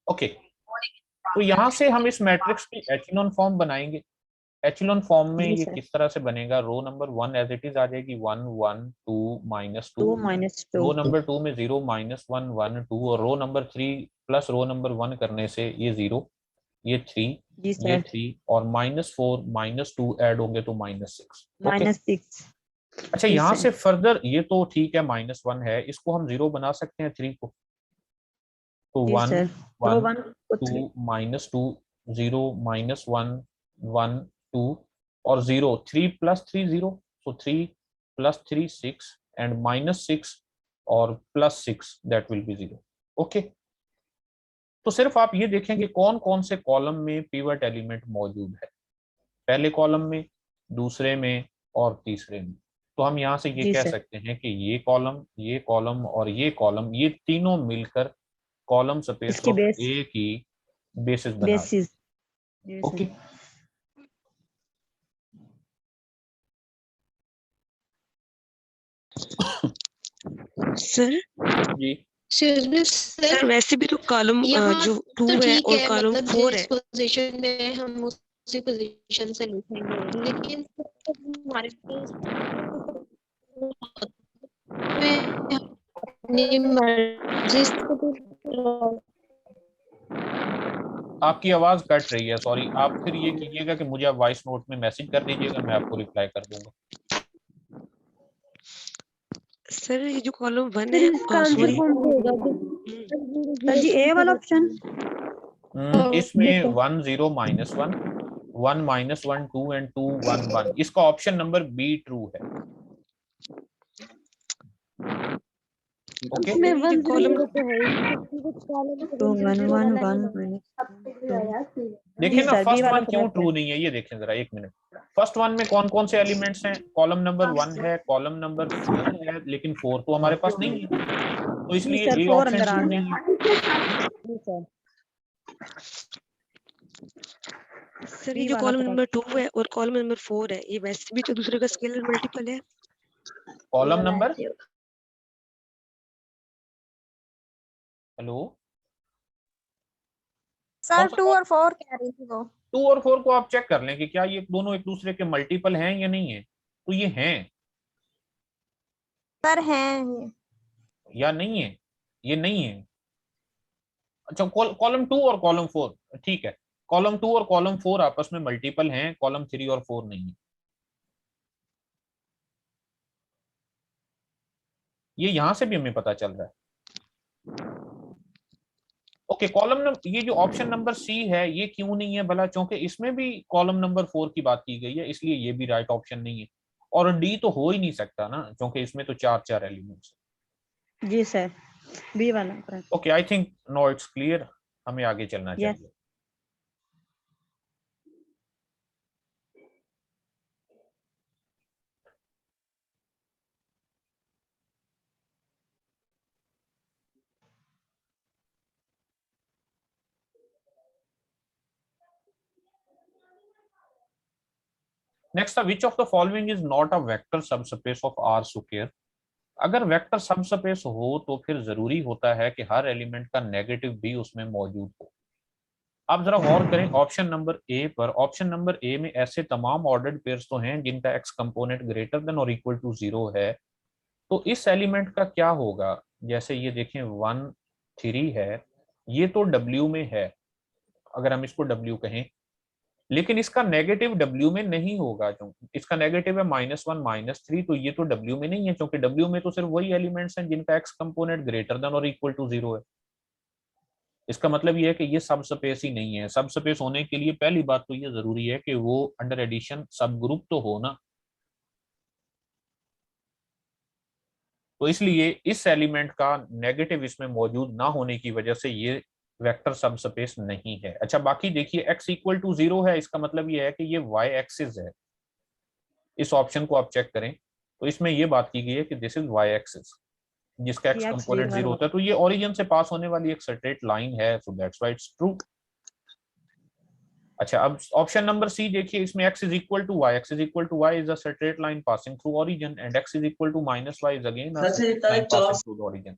Okay, तो यहाँ से हम इस मैट्रिक्स की एचेलॉन फॉर्म बनाएंगे। एचेलॉन फॉर्म में जी ये सर। किस तरह से बनेगा? Row number 1 as it is आ जाएगी 1 1 2 -2, 2 - 2। रो नंबर 2 में 0 -1 1 2, और row number 3 plus row number 1 करने से ये 0, ये 3, जी ये सर। 3, और -4 -2 ऐड होंगे तो -6। ओके, -6। अच्छा जी यहाँ सर। से फर्दर ये तो ठीक है, -1 है, इसको हम 0 बना सकते हैं 3 को। तो जी 1 सर। रो 1 1 को 2 3। -2 0 -1 1 2 और 0, 3 + 3 0, so 3 + 3 6 and -6 और +6 that will be 0। ओके, तो सिर्फ आप ये देखें कि कौन कौन से कॉलम में पिवट एलिमेंट मौजूद है, पहले कॉलम में, दूसरे में और तीसरे में। तो हम यहाँ से ये जी कह सर। सकते हैं कि ये कॉलम और ये कॉलम, ये तीनों मिलकर कॉलम स्पेस इसकी ऑफ बेस ए की बेसिस बना रहे। बेसिस। जी सर। ओके, सर जी सर वैसे भी तो कॉलम जो 2 तो है ठीक और है, कॉलम मतलब 4 जिस है। पोजीशन में हम उसी पोजीशन से लिखेंगे, लेकिन हमारे पास में अपनी मर्जी से आपकी आवाज कट रही है, सॉरी। आप फिर ये कीजिएगा कि मुझे आप वॉइस नोट में मैसेज कर दीजिएगा, मैं आपको रिप्लाई कर दूंगा। सर ये जो कॉलम 1 सर है, इसका आंसर सॉरी कौन सा होगा? सर जी ए वाला ऑप्शन। इसमें 1 0 -1 1 -1 2 एंड 2 1 1, इसका ऑप्शन नंबर बी ट्रू है। ओके, इसमें ये जो 1 कॉलम 0 तो है ही। 2 1 1 1 जी देखिए ना सर, बी फर्स्ट वाला वन क्यों करेक्ट है। ट्रू नहीं है, ये देखें जरा, एक मिनट। फर्स्ट वन में कौन कौन से एलिमेंट्स हैं? कॉलम नंबर 1 है, कॉलम नंबर 4 है, लेकिन 4 तो हमारे पास नहीं है, तो जी इसलिए सर, ए 4 ऑप्शन अंदर आ ट्रू गया। नहीं है। जी सर। सर ये बी जो वाला कॉलम नंबर करेक्ट। 2 है और कॉलम नंबर 4 है, ये वैसे भी तो दूसरे का स्केलर मल्टीपल है। कॉलम नंबर, हेलो, कौन सर सा? 2 और 4 कह रही थी वो। 2 और 4 को आप चेक कर लें कि क्या ये दोनों एक दूसरे के मल्टीपल हैं या नहीं है। तो ये हैं सर हैं ये। या नहीं है? ये नहीं है। अच्छा, कॉलम 2 और कॉलम 4, ठीक है, कॉलम 2 और कॉलम 4 आपस में मल्टीपल हैं, कॉलम 3 और 4 नहीं है। ये यहां से भी हमें पता चल रहा है। ओके, कॉलम नंबर, ये जो ऑप्शन नंबर सी है ये क्यों नहीं है भला? क्योंकि इसमें भी कॉलम नंबर 4 की बात की गई है, इसलिए ये भी राइट ऑप्शन नहीं है। और डी तो हो ही नहीं सकता ना, क्योंकि इसमें तो 4 एलिमेंट्स। जी सर, बी वाला correct. Okay, I think no it's clear, हमें आगे चलना यस। चाहिए। Next, which of the following is not a vector subspace of R square? अगर वेक्टर सबस्पेस हो तो फिर जरूरी होता है कि हर एलिमेंट का नेगेटिव भी उसमें मौजूद हो। आप जरा गौर करें ऑप्शन नंबर ए पर। ऑप्शन नंबर ए में ऐसे तमाम ऑर्डर्ड पेयर्स तो हैं जिनका एक्स कंपोनेंट ग्रेटर देन और इक्वल टू 0 है, तो इस एलिमेंट का क्या होगा? जैसे ये देखें 1 3 है, ये तो W में है, अगर हम इसको W कहें, लेकिन इसका नेगेटिव W में नहीं होगा, क्योंकि इसका नेगेटिव है -1 -3, तो ये तो W में नहीं है, क्योंकि W में तो सिर्फ वही एलिमेंट्स हैं जिनका एक्स कंपोनेंट ग्रेटर देन और इक्वल टू 0 है। इसका मतलब ये है कि ये सब स्पेस ही नहीं है। सब स्पेस होने के लिए पहली बात तो ये जरूरी है कि वो अंडर एडिशन सब ग्रुप तो हो ना, तो इसलिए इस एलिमेंट का नेगेटिव इसमें मौजूद ना होने की वजह से ये वेक्टर सब स्पेस नहीं है। अच्छा, बाकी देखिए x इक्वल टू 0 है, इसका मतलब ये है कि ये y एक्सिस है। इस ऑप्शन को आप चेक करें तो इसमें ये बात की गई है कि दिस इज y एक्सिस, जिसका x जी एक्स कंपोनेंट 0 होता है, तो ये ओरिजिन से पास होने वाली एक स्ट्रेट लाइन है, so that's why it's true. अच्छा, अब ऑप्शन नंबर सी देखिए, इसमें x is equal to y, x is equal to y is a straight line passing through origin, and x is equal to -y is again a straight line passing through the origin.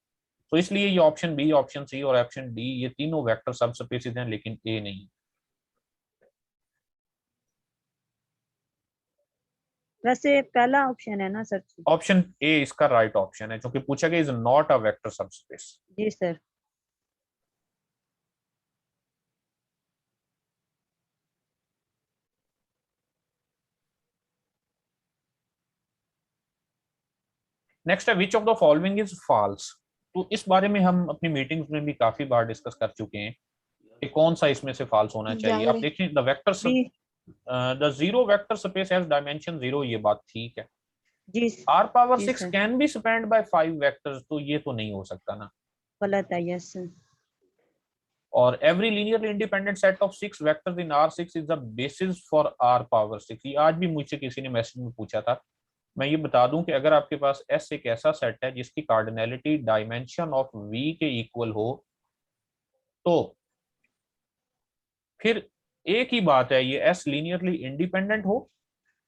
तो इसलिए ये option B, option C और option D ये तीनों vector सब spaces हैं, लेकिन ए नहीं। वैसे पहला ऑप्शन है ना सर? ऑप्शन ए इसका राइट ऑप्शन है, क्योंकि पूछा गया is not a vector subspace. जी सर। नेक्स्ट है which of the following is false. तो इस बारे में हम अपनी मीटिंग्स में भी काफी बार डिस्कस कर चुके हैं कि कौन सा इसमें से फॉल्स होना चाहिए। आप देखिए the vector the zero vector space has dimension 0, ये बात ठीक है। जी r पावर जी 6 sir. Can be spanned by 5 vectors, तो ये तो नहीं हो सकता ना। गलत है, यस सर। और every linearly independent set of 6 vectors in R6 is the basis for r power 6। ये आज भी मुझसे किसी ने मैसेज में पूछा था। मैं ये बता दूं कि अगर आपके पास S एक ऐसा सेट है जिसकी कार्डिनैलिटी डायमेंशन ऑफ V के इक्वल हो, तो फिर एक ही बात है, ये S लीनियरली इंडिपेंडेंट हो।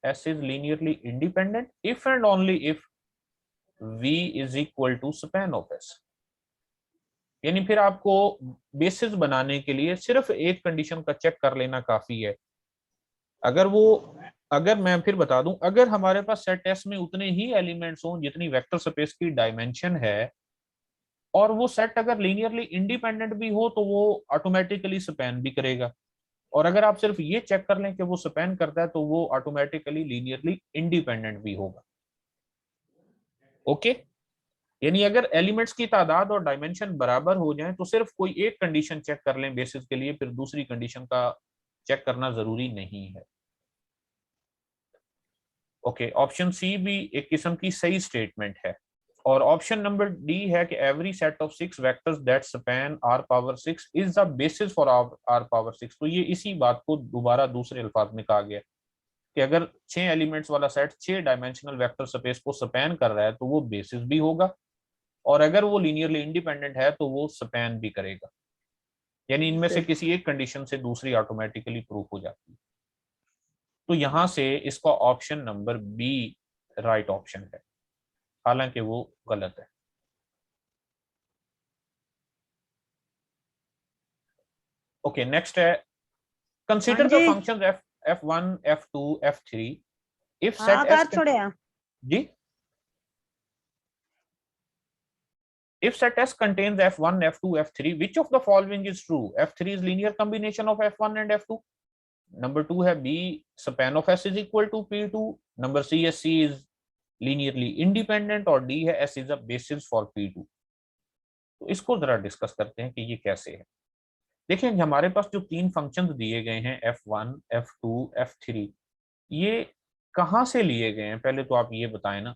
S is linearly independent if and only if V is equal to span of S। यानी फिर आपको बेसिस बनाने के लिए सिर्फ एक कंडीशन का चेक कर लेना काफी है। अगर मैं फिर बता दूं, अगर हमारे पास सेट S में उतने ही एलिमेंट्स हों जितनी वेक्टर स्पेस की डायमेंशन है, और वो सेट अगर लीनियरली इंडिपेंडेंट भी हो, तो वो ऑटोमेटिकली स्पैन भी करेगा। और अगर आप सिर्फ ये चेक कर लें कि वो स्पैन करता है, तो वो ऑटोमेटिकली लीनियरली इंडिपेंडेंट भी होगा। ओके, यानी अगर एलिमेंट्स की तादाद और डायमेंशन बराबर हो जाए तो सिर्फ कोई एक कंडीशन चेक कर लें बेसिस के लिए, फिर दूसरी कंडीशन का चेक करना जरूरी नहीं है। ओके, ऑप्शन सी भी एक किस्म की सही स्टेटमेंट है। और ऑप्शन नंबर डी है कि every set of 6 vectors that span r power 6 is the basis for r power 6। तो ये इसी बात को दोबारा दूसरे अल्फाज में कहा गया कि अगर 6 एलिमेंट्स वाला सेट 6 डायमेंशनल वेक्टर स्पेस को स्पैन कर रहा है तो वो बेसिस भी होगा, और अगर वो लीनियरली इंडिपेंडेंट है तो वो स्पैन भी करेगा। यानी इनमें से किसी एक कंडीशन से दूसरी ऑटोमेटिकली प्रूफ हो जाती है। तो यहां से इसका option number B right option है, हालांकि वो गलत है। ओके, नेक्स्ट है consider the functions f1 f2 f3 if set s छोड़े जी if set S contains f1 f2 f3 which of the following is true? f3 is linear combination of f1 and f2। Number 2 है b span of S is equal to p2। Number C है C is linearly independent, और D है S is a basis for p2। तो इसको जरा discuss करते हैं कि ये कैसे है। देखिए, हमारे पास जो 3 फंक्शंस दिए गए हैं f1 f2 f3, ये कहां से लिए गए हैं? पहले तो आप ये बताएं ना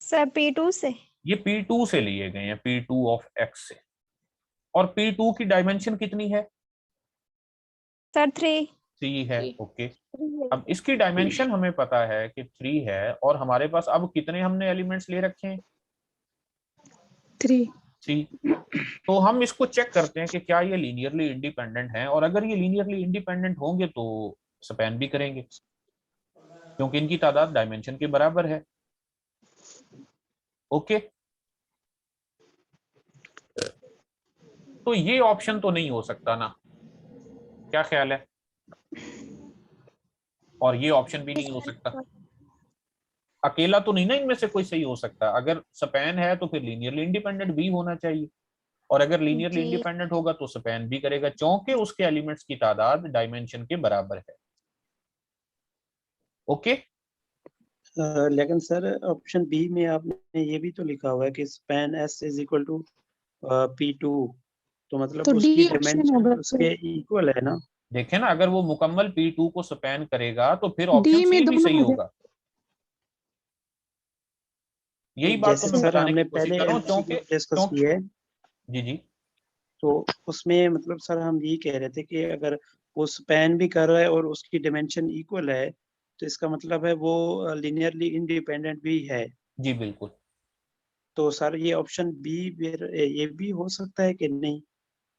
सर P2 से। ये P2 से लिए गए हैं, P2 ऑफ X से। और P2 की डायमेंशन कितनी है सर 3 है। ओके, अब इसकी डायमेंशन हमें पता है कि 3 है, और हमारे पास अब कितने हमने एलिमेंट्स ले रखे हैं? 3। तो हम इसको चेक करते हैं कि क्या ये लीनियरली इंडिपेंडेंट है, और अगर ये लीनियरली इंडिपेंडेंट होंगे तो स्पैन भी करेंगे, क्योंकि इनकी तादाद डायमेंशन के बराबर है। ओके, तो ये ऑप्शन तो नहीं हो सकता ना, क्या ख्याल है? और ये ऑप्शन भी नहीं हो सकता, अकेला तो नहीं ना इनमें से कोई सही हो सकता। अगर स्पैन है तो फिर लीनियरली इंडिपेंडेंट भी होना चाहिए, और अगर लीनियरली इंडिपेंडेंट होगा तो स्पैन भी करेगा, क्योंकि उसके एलिमेंट्स की तादाद डायमेंशन के बराबर है। ओके, लेकिन सर ऑप्शन बी में आपने ये भी तो लिखा हुआ है कि span S is equal to P2, तो मतलब तो उसकी डायमेंशन उसके इक्वल है ना। देखें ना, अगर वो मुकम्मल P2 को स्पैन करेगा तो फिर ऑप्शन सी भी सही होगा। यही बात तो मैं बताने की कोशिश कर रहा हूं, क्योंकि डिस्कस की है। जी तो उसमें मतलब सर हम यही कह रहे थे कि अगर वो स्पैन भी कर रहा है और उसकी डायमेंशन इक्वल है, तो इसका मतलब है वो लीनियरली इंडिपेंडेंट भी है। जी बिल्कुल। तो सर ये ऑप्शन बी ये भी हो सकता है कि नहीं?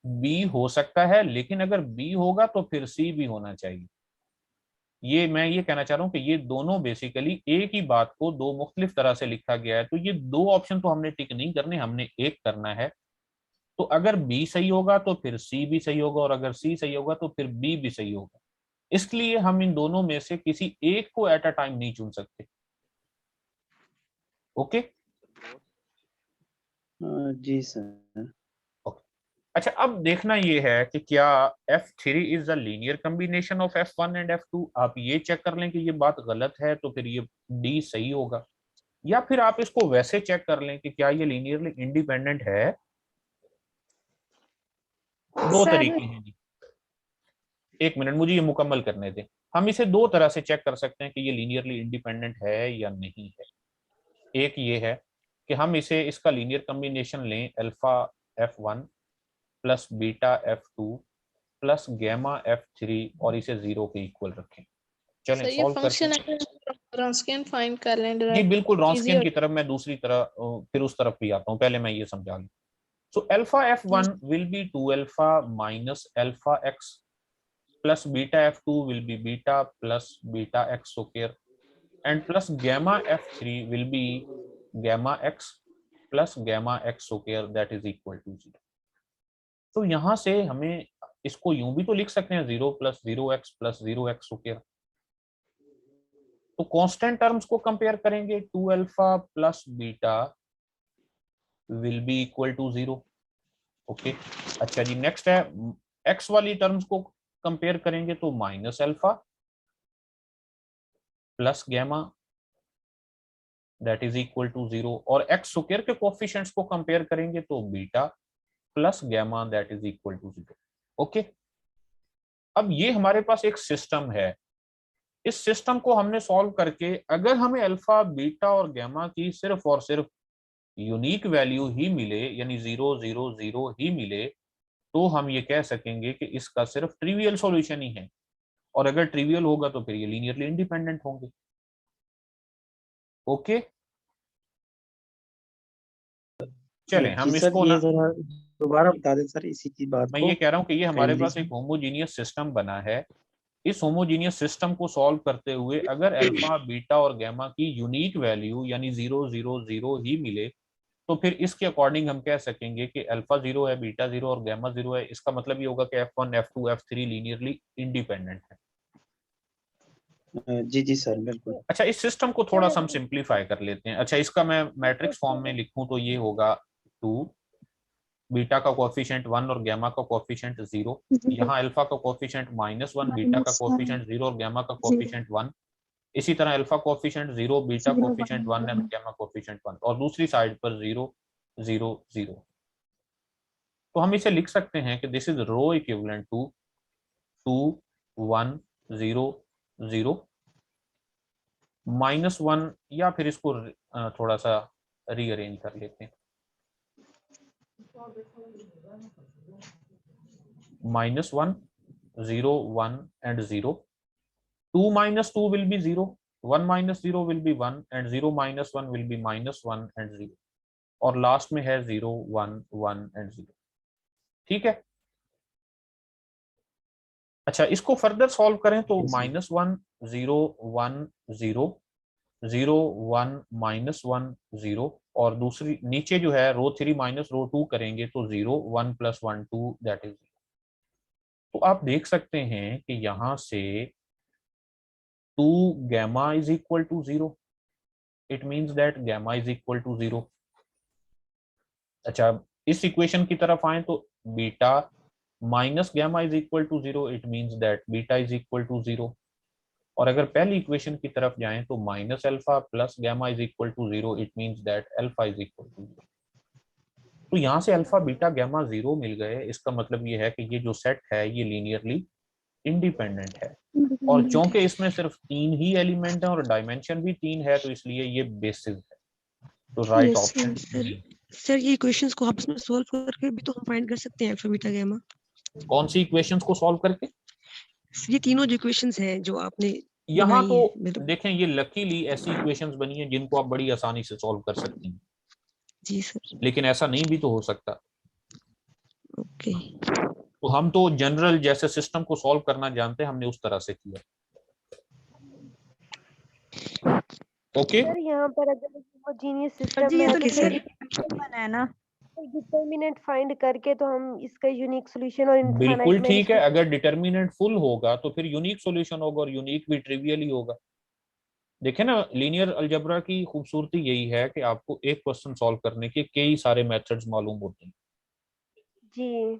बी हो सकता है, लेकिन अगर बी होगा तो फिर सी भी होना चाहिए। ये मैं ये कहना चाह रहा हूँ कि ये दोनों बेसिकली एक ही बात को दो मुख्तलिफ तरह से लिखा गया है। तो ये दो ऑप्शन तो हमने टिक नहीं करने, हमने एक करना है। तो अगर बी सही होगा तो फिर सी भी सही होगा, और अगर सी सही होगा तो फिर बी भी सही होगा। इसलिए हम इन दोनों में से किसी एक को एट अ टाइम नहीं चुन सकते। ओके जी सर। अच्छा, अब देखना ये है कि क्या F3 is a linear combination of F1 and F2। आप ये चेक कर लें कि ये बात गलत है तो फिर ये डी सही होगा, या फिर आप इसको वैसे चेक कर लें कि क्या ये लीनियरली इंडिपेंडेंट है। दो सर तरीके हैं जी। एक मिनट, मुझे ये मुकम्मल करने दें। हम इसे दो तरह से चेक कर सकते हैं कि ये लीनियरली इंडिपेंडेंट है या नहीं है। एक ये है कि हम इसे इसका लीनियर कॉम्बिनेशन लें alpha F1 plus beta F2 plus gamma F3 और इसे 0 के इक्वल रखें। चलें सर ये सॉल्व फंक्शन करते हैं। रॉन्स्कियन फाइंड कर लें जी डायरेक्ट, बिल्कुल, इजी रॉन्स्कियन हो। की तरफ मैं दूसरी तरह फिर उस तरफ भी आता हूँ, पहले मैं ये समझा लूं। So alpha F1 will be 2 alpha minus alpha x plus beta F2 will be beta plus beta x square and plus gamma F3 will be gamma x plus gamma x square that is equal to 0। तो यहां से हमें इसको यूं भी तो लिख सकते हैं 0 plus 0x plus 0x square। तो कांस्टेंट टर्म्स को कंपेयर करेंगे, 2 alpha plus beta will be equal to 0। Okay अच्छा जी, नेक्स्ट है x वाली टर्म्स को कंपेयर करेंगे तो minus alpha plus gamma that is equal to 0, और एक्स स्क्वायर के कोएफिशिएंट्स को कंपेयर करेंगे तो beta plus gamma that is equal to 0। Okay, अब ये हमारे पास एक सिस्टम है। इस सिस्टम को हमने सॉल्व करके अगर हमें अल्फा बीटा और गैमा की सिर्फ और सिर्फ यूनिक वैल्यू ही मिले, यानी 0 0 0 ही मिले, तो हम ये कह सकेंगे कि इसका सिर्फ ट्रिवियल सॉल्यूशन ही है। और अगर ट्रिवियल होगा तो फिर ये लीनियरली इंडिपेंडेंट होंगे। ओके चलें हम जी सर, इसको ये ना, जरा दोबारा बता दें सर इसी की बात मैं को ये कह रहा हूं कि ये हमारे काइंडली पास एक होमोजीनियस सिस्टम बना है। इस होमोजीनियस सिस्टम को सॉल्व करते हुए अगर अल्फा बीटा और गैमा की यूनिक वैल्यू यानी 0 0 0 ही मिले, तो फिर इसके अकॉर्डिंग हम कह सकेंगे कि अल्फा 0 है, बीटा 0 और गैमा 0 है। इसका मतलब ये होगा कि F1 F2 F3 linearly independent है। जी जी सर बिल्कुल। अच्छा, इस सिस्टम को थोड़ा सा हम सिंप्लीफाई कर लेते हैं। अच्छा, इसका मैं मैट्रिक्स फॉर्म में लिखूं तो ये होगा 2, बीटा का कोएफिशिएंट 1 और गैमा का कोएफिशिएंट 0। यहाँ अल्फा का कोएफिशिएंट -1, बीटा का कोएफिशिएंट 0 और गैमा का कोएफिशिएंट 1। इसी तरह अल्फा कोएफिशिएंट 0, बीटा कोएफिशिएंट 1 और गैमा कोएफिशिएंट 1, और दूसरी साइड पर 0 0 0। तो हम इसे लिख सकते हैं कि this is row equivalent to 2 1 0 0 -1, या फिर इसको थोड़ा सा रीअरेंज कर लेते हैं, -1 0 1 and 0। 2 minus 2 will be 0, 1 minus 0 will be 1 and 0 minus 1 will be -1 and 0, और लास्ट में है 0 1 1 and 0। ठीक है, अच्छा इसको फर्दर सॉल्व करें तो -1 0 1 0 0 1 -1 0, और दूसरी नीचे जो है रो 3 माइनस रो 2 करेंगे तो 0 1 + 1 2 दैट इज 0। तो आप देख सकते हैं कि यहां से 2 gamma is equal to 0, it means that gamma is equal to 0। अच्छा, इस इक्वेशन की तरफ आए तो beta minus gamma is equal to 0, it means that beta is equal to 0। और अगर पहली इक्वेशन की तरफ जाएं तो minus alpha plus gamma is equal to 0, it means that alpha is equal to 0। तो यहाँ से अल्फा बीटा गैमा 0 मिल गए। इसका मतलब ये है कि ये जो सेट है ये लीनियरली इंडिपेंडेंट है, और चूंकि इसमें सिर्फ 3 ही एलिमेंट है और डायमेंशन भी 3 है, तो इसलिए ये बेसिस है। तो राइट ऑप्शन सर ये इक्वेशंस को आपस में सॉल्व करके भी तो हम फाइंड कर सकते हैं अल्फा बीटा गैमा। कौन सी इक्वेशंस को सॉल्व करके? ये तीनों जो इक्वेशंस हैं जो आपने यहाँ बनाई तो हैं, देखें ये लकीली ऐसी इक्वेशंस बनी है जिनको आप बड़ी आसानी से सॉल्व कर सकती हैं। जी सर। लेकिन ऐसा नहीं भी तो हो सकता। ओके, तो हम तो जनरल जैसे सिस्टम को सॉल्व करना जानते हैं, हमने उस तरह से किया। ओके सर यहाँ पर अगर होमोजीनियस सर सिस्टम जी में ये है तो तो डिटरमिनेंट है ना। डिटर्मिनेंट फाइंड करके तो हम इसका यूनिक सॉल्यूशन और बिल्कुल इनफाइनाइट में ठीक है, अगर डिटर्मिनेंट फुल होगा तो फिर यूनिक सॉल्यूशन होगा, और यूनिक भी ट्रिवियल ही होगा। देखे ना, लीनियर अलजेब्रा की खूबसूरती यही है कि आपको एक क्वेश्चन सॉल्व करने के कई सारे मेथड्स मालूम होते हैं। जी।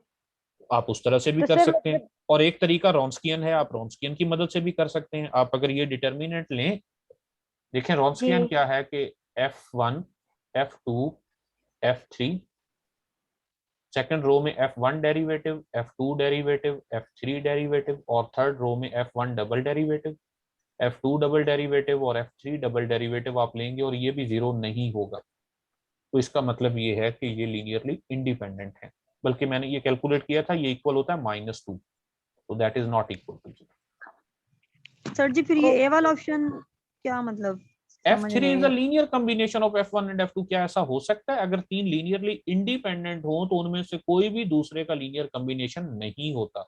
आप उस तरह से भी तो कर सर सकते हैं, मतलब और एक तरीका रॉन्स्कियन है, आप रॉन्स्कियन की मदद से भी कर सकते हैं। आप अगर ये डिटर्मिनेंट लें, देखें रॉन्स्कियन जी क्या है कि F1 F2 F3, second row में F1 derivative, F2 derivative, F3 derivative, और थर्ड रो में F1 double derivative, F2 double derivative और F3 डबल डेरिवेटिव आप लेंगे, और ये भी जीरो नहीं होगा। तो इसका मतलब ये है कि ये लीनियरली इंडिपेंडेंट है। बल्कि मैंने ये कैलकुलेट किया था, ये इक्वल होता है -2, तो that is not equal to 0। Sir जी फिर ये ए वाला ऑप्शन क्या मतलब समझ F3 नहीं इज अ आया। Linear combination of F1 and F2। क्या ऐसा हो सकता है? अगर तीन लीनियरली इंडिपेंडेंट हो तो उनमें से कोई भी दूसरे का लीनियर कॉम्बिनेशन नहीं होता।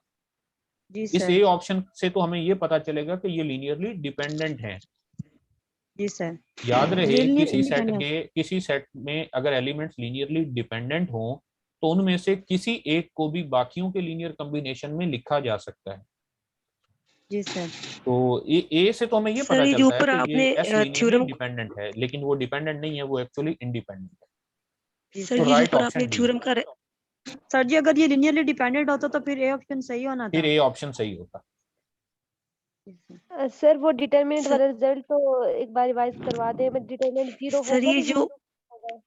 जी इस सर। ए ऑप्शन से तो हमें ये पता चलेगा कि ये लीनियरली डिपेंडेंट हैं। जी सर। याद रहे, लीनियर किसी इंडिपेंडेंट। सेट में अगर एलिमेंट्स लीनियरली डिपेंडेंट हो तो उनमें से किसी एक को भी बाकियों के लीनियर कॉम्बिनेशन में लिखा जा सकता है। जी सर। तो ए से तो हमें ये सर पता ये जो चलता है ऊपर कि ये आपने एस लीनियरली थ्योरम, डिपेंडेंट है, लेकिन वो डिपेंडेंट नहीं है, वो एक्चुअली इंडिपेंडेंट है। सर तो ये जो राइट ऊपर आपने ऑप्शन डी है। थ्योरम का सर जी अगर ये लिनियरली डिपेंडेंट होता तो फिर ए ऑप्शन सही होना फिर था। ए ऑप्शन सही होता। सर वो डिटरमिनेंट सर, वाला रिजल्ट तो एक बार रिवाइज करवा दे। मैं डिटरमिनेंट जीरो सर होगा ये तो जो होगा।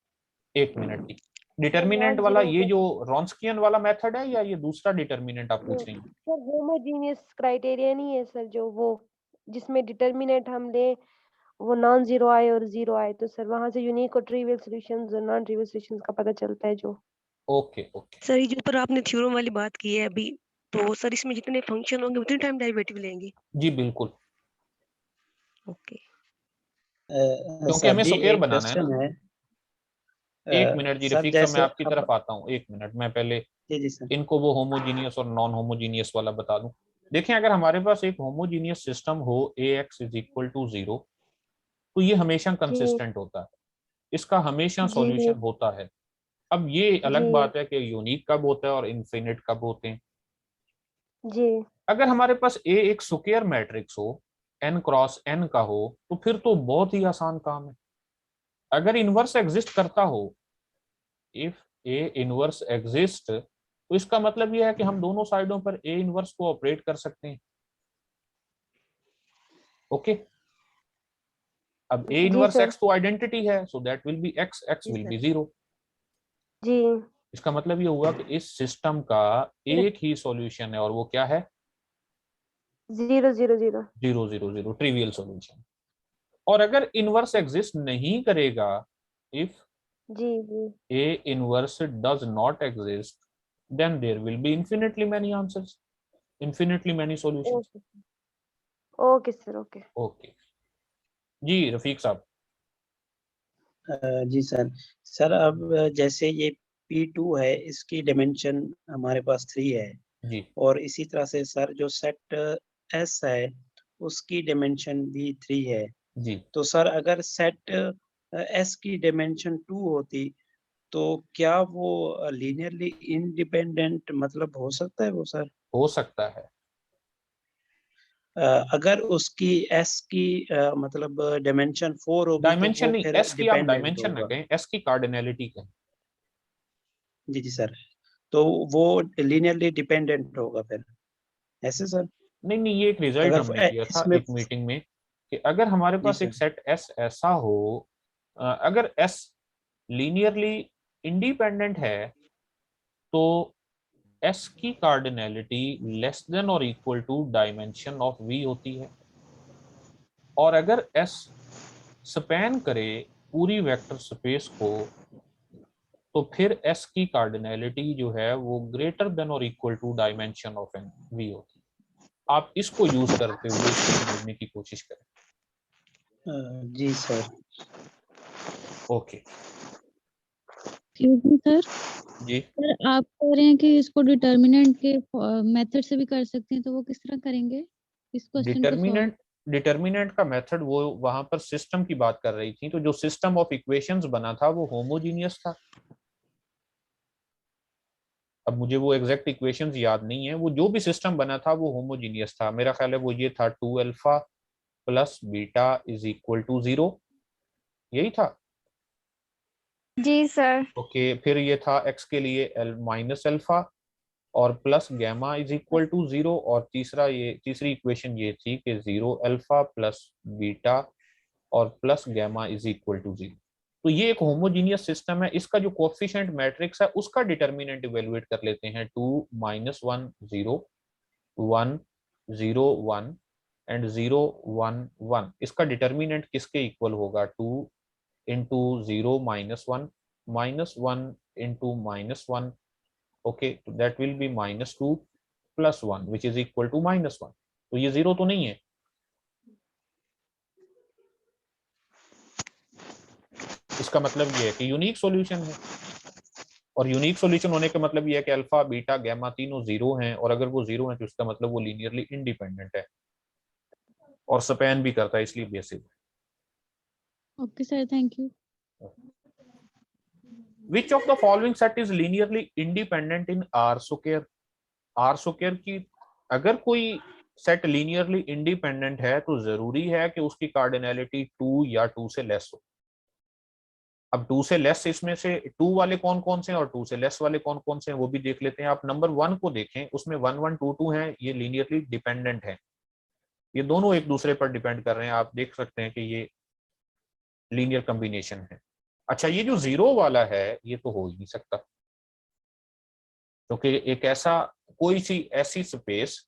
एक मिनट की, अगर डिटर्मिनेंट नॉन वाला जीरो ये होगा जो रॉन्स्कियन वाला मेथड है, या ये दूसरा डिटर्मिनेंट आप पूछ रही हैं? सर होमोजीनियस क्राइटेरिया नहीं है सर, जो वो जिसमें डिटरमिनेंट हम ले वो नॉन जीरो आए और जीरो आए, तो सर वहां से यूनिक और ट्रिवियल सॉल्यूशंस और नॉन ट्रिवियल सॉल्यूशंस का पता चलता है जो। Okay okay. सर ये जो ऊपर आपने थ्योरम वाली बात की है अभी, तो सर इसमें जितने फंक्शन होंगे उतने टाइम डेरिवेटिव लेंगे। जी बिल्कुल, ओके। क्योंकि सर हमें जी स्क्वायर एक बनाना है ना। क्वेश्चन है। एक मिनट जी सर रफीक साहब, मैं जैसे आपकी तरफ आता हूँ, एक मिनट। मैं पहले जी जी सर। इनको वो होमोजीनियस और नॉन होमोजीनियस वाला बता दूं। देखें, अगर हमारे पास एक होमोजीनियस सिस्टम हो ax इज इक्वल टू 0, तो ये हमेशा जी कंसिस्टेंट होता है, इसका हमेशा जी सॉल्यूशन होता है। अब ये जी अलग बात है कि यूनिक कब होता है और इनफिनिट कब होते हैं। जी अगर हमारे पास ए एक स्क्वायर मैट्रिक्स हो, n क्रॉस n का हो, तो फिर तो बहुत ही आसान काम है। अगर इनवर्स एग्जिस्ट करता हो, इफ ए इनवर्स एग्जिस्ट, तो इसका मतलब यह है कि हम दोनों साइडों पर ए इनवर्स को ऑपरेट कर सकते हैं। ओके, अब A G inverse sir X तो आइडेंटिटी है, so that will be X, X G will sir. Be 0। जी इसका मतलब ये हुआ कि इस सिस्टम का एक ही सॉल्यूशन है, और वो क्या है? 0 0 0। 0 0 0, ट्रिवियल सॉल्यूशन। और अगर इनवर्स एग्जिस्ट नहीं करेगा, if G G A inverse does not exist, then there will be infinitely many answers, infinitely many solutions. Okay okay sir okay. Okay जी रफीक साहब। जी सर। सर अब जैसे ये P2 है, इसकी डायमेंशन हमारे पास 3 है, जी और इसी तरह से सर जो सेट S है उसकी डायमेंशन भी 3 है। जी, तो सर अगर सेट S की डायमेंशन 2 होती तो क्या वो लीनियरली इंडिपेंडेंट मतलब हो सकता है वो सर? हो सकता है। अगर उसकी S की मतलब डायमेंशन 4 होगी तो डायमेंशन वो नहीं, फिर एस की आप डिपेंडेंट डायमेंशन ना होगा। कहें, एस की कार्डिनैलिटी कहें। जी जी सर। तो वो लीनियरली डिपेंडेंट होगा फिर, ऐसे सर? नहीं नहीं, ये एक रिजल्ट अगर हमने दिया था इसमें एक मीटिंग में कि अगर हमारे जी पास एक सर। सेट एस ऐसा हो, अगर एस लीनियरली इंडिपेंडेंट है, तो एस की कार्डिनैलिटी लेस देन और equal to dimension of V होती है। और अगर एस स्पैन करे पूरी वेक्टर स्पेस को, तो फिर एस की कार्डिनैलिटी जो है वो ग्रेटर देन और equal to dimension of N V होती है। आप इसको यूज करते हुए इसको समझने की कोशिश करें। जी सर। ओके क्योंकि सर जी, सर आप कह रहे हैं कि इसको डिटर्मिनेंट के मेथड से भी कर सकते हैं, तो वो किस तरह करेंगे इस क्वेश्चन को सॉल्व? डिटर्मिनेंट डिटर्मिनेंट का मेथड वो वहां पर सिस्टम की बात कर रही थी, तो जो सिस्टम ऑफ इक्वेशंस बना था वो होमोजीनियस था। अब मुझे वो एग्जैक्ट इक्वेशंस याद नहीं है, वो जो भी सिस्टम बना था वो होमोजीनियस था। मेरा ख्याल है वो ये था 2 alpha plus beta is equal to 0, यही था। जी सर। ओके, फिर ये था x के लिए माइनस अल्फा और plus gamma is equal to 0, और तीसरी इक्वेशन ये थी कि 0 अल्फा प्लस बीटा और plus gamma is equal to 0। तो ये एक होमोजीनियस सिस्टम है। इसका जो कोएफिशिएंट मैट्रिक्स है उसका डिटर्मिनेंट इवेलुएट कर लेते हैं। 2 -1 0 1 0 1 एंड 0 1 1। इसका डिटर्मिनेंट किसके इक्वल होगा? 2 इंटू 0 -1 -1 इंटू -1, ओके, तो that will be -2 plus 1 which is equal to -1। तो ये 0 तो नहीं है। इसका मतलब ये है कि यूनिक सॉल्यूशन है, और यूनिक सॉल्यूशन होने का मतलब ये है कि अल्फा बीटा गैमा तीनों 0 हैं, और अगर वो 0 है तो इसका मतलब वो लीनियरली इंडिपेंडेंट है और स्पैन भी करता है, इसलिए basic. Okay sir, thank you. Which of the following set is linearly independent in R square? R square की अगर कोई सेट लीनियरली इंडिपेंडेंट है तो जरूरी है कि उसकी कार्डिनैलिटी 2 या 2 से लेस हो। अब 2 से लेस, इसमें से 2 वाले कौन कौन से हैं और 2 से लेस वाले कौन कौन से हैं वो भी देख लेते हैं। आप नंबर 1 को देखें, उसमें 1 1 2 2 हैं, ये लीनियरली डिपेंडेंट है। ये दोनों एक दूसरे पर डिपेंड कर रहे हैं, आप देख सकते हैं कि ये लीनियर कॉम्बिनेशन है। अच्छा, ये जो 0 वाला है ये तो हो ही नहीं सकता, क्योंकि एक ऐसा कोई सी ऐसी स्पेस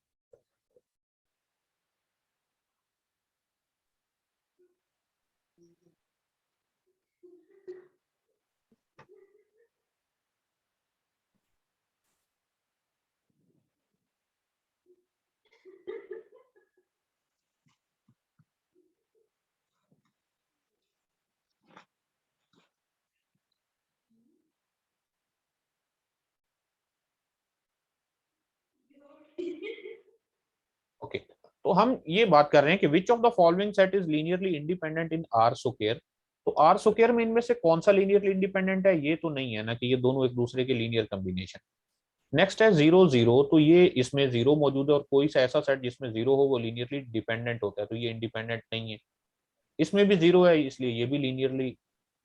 ओके, तो हम ये बात कर रहे हैं कि विच of the following set is linearly independent in are square. तो आर स्क्वायर में इनमें से कौन सा लीनियरली इंडिपेंडेंट है? ये तो नहीं है ना कि ये दोनों एक दूसरे के लीनियर कॉम्बिनेशन। नेक्स्ट है 0 0, तो ये इसमें 0 मौजूद है और कोई सा ऐसा सेट जिसमें 0 हो वो लीनियरली डिपेंडेंट होता है, तो ये इंडिपेंडेंट नहीं है। इसमें भी 0 है, इसलिए ये भी लीनियरली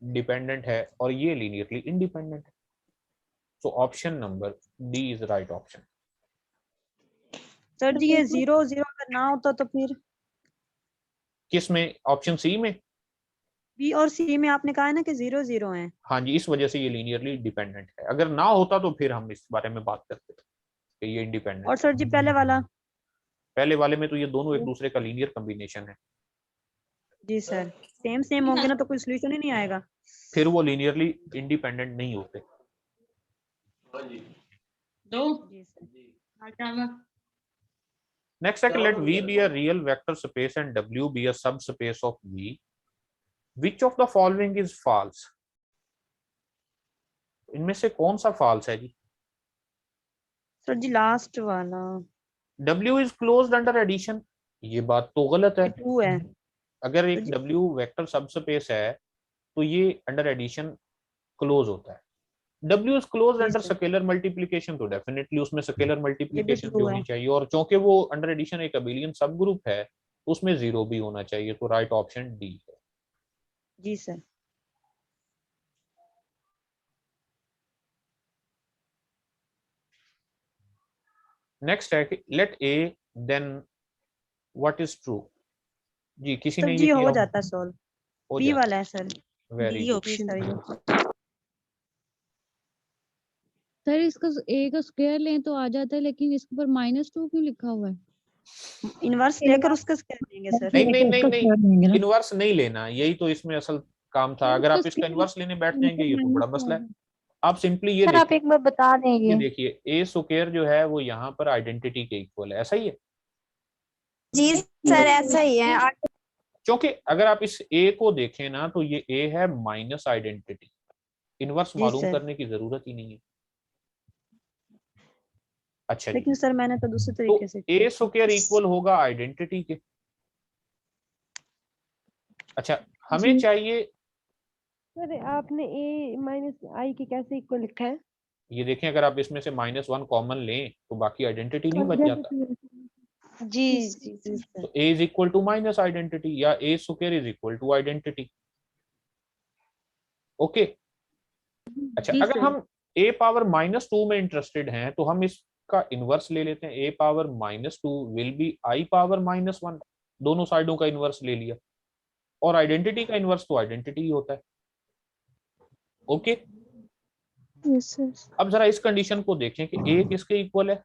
डिपेंडेंट है और ये लीनियरली इंडिपेंडेंट है। So option number D is right option. Sir जी ये 0 0 अगर ना होता तो फिर किस में? ऑप्शन सी में। बी और सी में आपने कहा है ना कि 0 0 है। हाँ जी, इस वजह से ये लीनियरली डिपेंडेंट है। अगर ना होता तो फिर हम इस बारे में बात करते कि ये इंडिपेंडेंट। और सर जी पहले वाले में तो ये दोनों एक दूसरे का लीनियर कॉम्बिनेशन है। जी सर, सेम होंगे ना तो कोई सॉल्यूशन ही नहीं आएगा, फिर वो लीनियरली इंडिपेंडेंट नहीं होते। जी सर। नेक्स्ट है कि late V be a real vector space and W be a subspace of V. Which of the following is false? इनमें से कौन सा false है जी? सर जी लास्ट वाला W is closed under addition, ये बात तो गलत है। 2 है। अगर एक W वेक्टर सबस्पेस है तो ये अंडर एडिशन क्लोज होता है। W is closed under scalar multiplication, तो डेफिनेटली उसमें स्केलर मल्टीप्लिकेशन भी होनी चाहिए, और चूंकि वो अंडर एडिशन एक अबेलियन सब ग्रुप है उसमें 0 भी होना चाहिए, तो राइट ऑप्शन डी है। जी सर। नेक्स्ट है कि let A then what is true. जी किसी ने जी ये हो किया? जाता सॉल्व। हो बी जाता। वाला है sir. Very be good. Option. Sir इसका ए का स्क्वायर लें तो आ जाता है, लेकिन इसके ऊपर -2 क्यों लिखा हुआ है? इनवर्स लेकर उसका स्क्वायर लेंगे सर। नहीं नहीं नहीं नहीं, इनवर्स नहीं लेना, यही तो इसमें असल काम था। अगर आप इसका इनवर्स लेने बैठ जाएंगे ये तो बड़ा मसला है। आप सिंपली ये सर आप एक बार बता देंगे। देखिए ए स्क्वायर जो है वो यहाँ पर आइडेंटिटी के इक्वल है, ऐसा ही है जी सर, ऐसा ही है। क्योंकि अगर आप इस ए को देखें ना तो ये ए है माइनस आइडेंटिटी, इनवर्स मालूम करने की जरूरत ही नहीं है। अच्छा लेकिन जी, सर मैंने तो दूसरे तो तरीके से ए स्क्वायर इक्वल होगा आइडेंटिटी के, अच्छा, हमें जी। चाहिए, सर आपने a माइनस आई के कैसे इक्वल लिखा है? ये देखें अगर आप इसमें से -1 कॉमन लें तो बाकी आइडेंटिटी नहीं बच जाता। जी जी जी तो a is equal to minus identity या a square is equal to identity. Okay, अच्छा जी अगर सर। हम a पावर -2 में इंटरेस्टेड हैं तो हम इसका इनवर्स ले लेते हैं। a power -2 will be i power -1, दोनों साइडों का इनवर्स ले लिया, और आइडेंटिटी का इनवर्स तो आइडेंटिटी ही होता है। Okay, yes sir. अब जरा इस कंडीशन को देखें कि a किसके इक्वल है,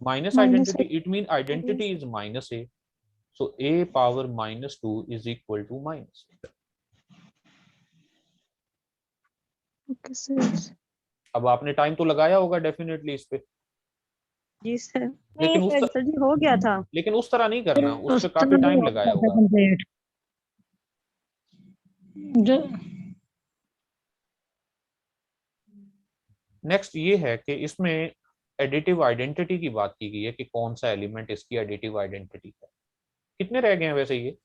minus minus identity, it mean identity is -a, so a power -2 is equal to minus. Okay sir. अब आपने टाइम तो लगाया होगा डेफिनेटली इस पे, जी सर। लेकिन उस सर जी हो गया था। उस तरह नहीं करना, उस पे काफी टाइम लगाया होगा। नेक्स्ट ये है कि इसमें एडिटिव आइडेंटिटी की बात की गई है कि कौन सा एलिमेंट इसकी एडिटिव आइडेंटिटी है। कितने रह गए हैं वैसे ये?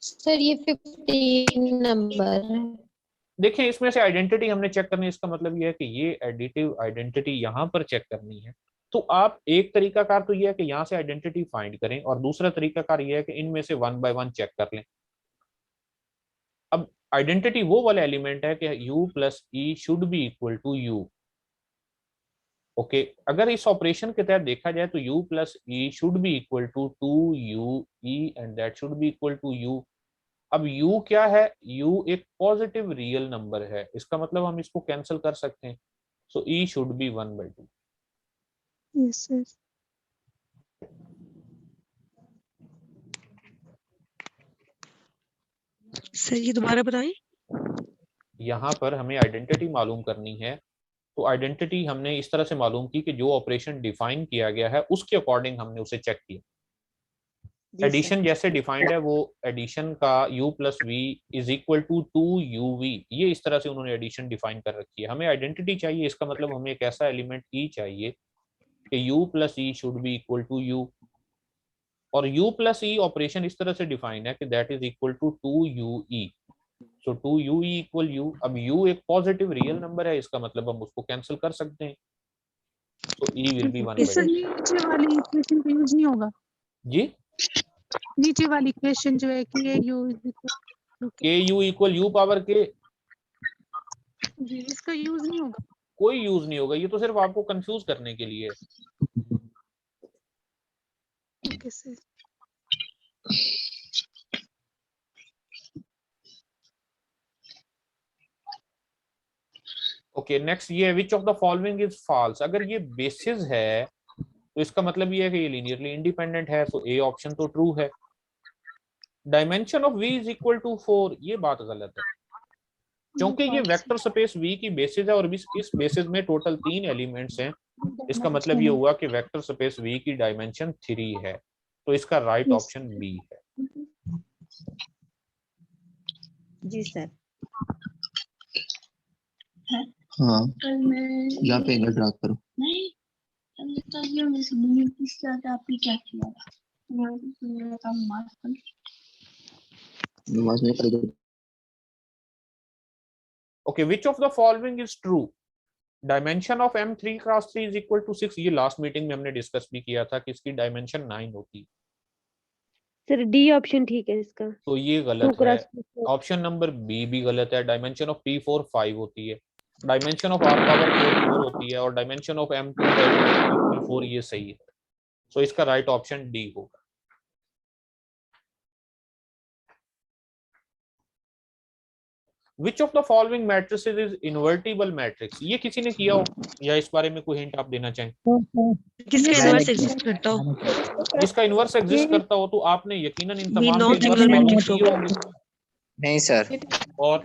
सर ये 15 नंबर है। देखें, इसमें से आइडेंटिटी हमने चेक करनी है, इसका मतलब ये है कि ये एडिटिव आइडेंटिटी यहाँ पर चेक करनी है। तो आप एक तरीकाकार तो ये है कि यहाँ से आइडेंटिटी फाइंड करें, और दूसरा तरीकाकार ये है कि इनमें से 1 बाय 1 चेक कर लें। अब आइडेंटिटी वो वाला एलिमेंट है कि u plus e should be equal to u. Okay, अगर इस ऑपरेशन के तहत देखा जाए तो u plus e should be equal to 2u e and that should be equal to u। अब u क्या है? u एक पॉजिटिव रियल नंबर है, इसका मतलब हम इसको कैंसिल कर सकते हैं, सो e should be 1/2। Yes sir. Sir ये दोबारा बताएं। यहाँ पर हमें आइडेंटिटी मालूम करनी है, तो आइडेंटिटी हमने इस तरह से मालूम की कि जो ऑपरेशन डिफाइन किया गया है उसके अकॉर्डिंग हमने उसे चेक किया। जी सर। एडिशन जैसे डिफाइंड है, वो एडिशन का u plus v is equal to 2uv, ये इस तरह से उन्होंने एडिशन डिफाइन कर रखी है। हमें आइडेंटिटी चाहिए, इसका मतलब हमें एक ऐसा एलिमेंट e चाहिए कि u plus e should be equal to u, और u प्लस ई ऑपरेशन इस तरह से डिफाइन है कि that is equal to 2ue, so 2ue equal u। अब u एक पॉजिटिव रियल नंबर है, इसका मतलब हम उसको कैंसिल कर सकते हैं, तो e will be okay 1/2। Sir. नीचे वाली इक्वेशन का यूज नहीं होगा। जी, नीचे वाली इक्वेशन जो है कि ये यू के u इक्वल u पावर के, जी इसका यूज नहीं होगा। कोई यूज नहीं होगा, ये तो सिर्फ आपको कंफ्यूज करने के लिए है। Okay sir. ओके, नेक्स्ट ये which of the following is false. अगर ये बेसिस है तो इसका मतलब ये है कि ये लीनियरली इंडिपेंडेंट है, सो ए ऑप्शन तो ट्रू है। Dimension of v is equal to 4, ये बात गलत है, क्योंकि ये वेक्टर स्पेस v की बेसिस है और इस बेसिस में टोटल 3 एलिमेंट्स हैं। इसका मतलब ये हुआ कि वेक्टर स्पेस v की डायमेंशन 3 है, तो इसका राइट ऑप्शन बी है। जी सर। हाँ, यहाँ पे एंगल ड्रा करो। नमाज नहीं पढ़ी। Okay, which of the following is true. Dimension of m3 cross 3 is equal to 6, ये लास्ट मीटिंग में हमने डिस्कस भी किया था कि इसकी डायमेंशन 9 होती है, सर डी ऑप्शन ठीक है इसका। तो ये 2 गलत है। क्रॉस 4। ऑप्शन नंबर बी भी गलत है। डायमेंशन ऑफ p4 5 होती है, डायमेंशन ऑफ r पावर 4 होती है, और डायमेंशन ऑफ m2 4 ये सही है, सो इसका राइट ऑप्शन डी होगा। विच of the following matrices is invertible matrix, ये किसी ने किया हो या इस बारे में कोई हिंट आप देना चाहें? किसका इनवर्स एग्जिस्ट करता हो? जिसका इन्वर्स एग्जिस्ट करता हो तो आपने यकीनन इन भी तमाम नॉन के इन्वर्स ट्रिवियल मालूम मैट्रिक्स किए होंगे। नहीं सर, और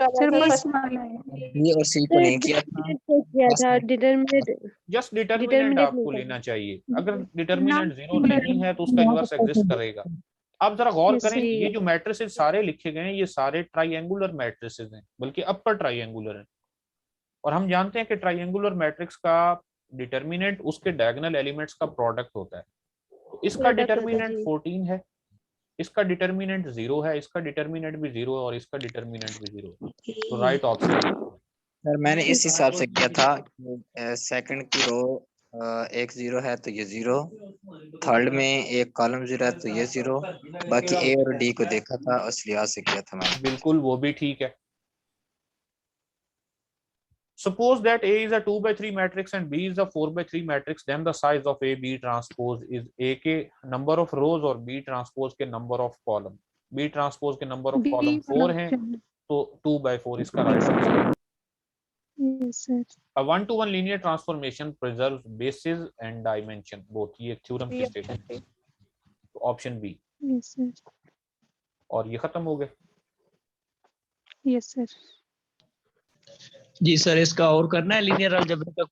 बी और सी को नहीं किया था। किया था डिटरमिनेट। जस्ट डिटर्मिनेंट डिटरमिनेंट आपको नहीं लेना चाहिए। अगर डिटर्मिनेंट 0 नहीं है तो उसका इन्वर्स एग्जिस्ट करेगा। आप जरा गौर करें, ये जो मैट्रिसेस सारे लिखे गए हैं ये सारे ट्राइएंगुलर मैट्रिसेस हैं, बल्कि अपर ट्राइएंगुलर हैं, और हम जानते हैं कि ट्राइएंगुलर मैट्रिक्स का डिटर्मिनेंट उसके डायगोनल एलिमेंट्स का प्रोडक्ट होता है। तो इसका Product होता है डिटर्मिनेंट जी। 14 है, इसका डिटर्मिनेंट 0 है, इसका डिटर्मिनेंट भी 0 है और इसका डिटर्मिनेंट भी 0 है। तो राइट ऑप्शन सर मैंने इस हिसाब से किया था कि सेकंड की रो एक 0 है तो ये 0, थर्ड में एक कॉलम 0 है तो ये 0, बाकी ए और डी को देखा था उस लिहाज से किया था मैंने। बिल्कुल वो भी ठीक है। Suppose that A is a 2/3 matrix and B is a 4/3 matrix, then the size of A B transpose is A के number of rows और B transpose के number of column। B transpose के number of B column 4 हैं तो 2/4 इसका right answer. Yes sir. A 1-to-1 linear transformation preserves basis and dimension both, ये theorem की statement है। तो ऑप्शन बी। Yes sir. और ये खत्म हो गए। Yes sir. जी सर, इसका और करना है लीनियर अलजेब्रा का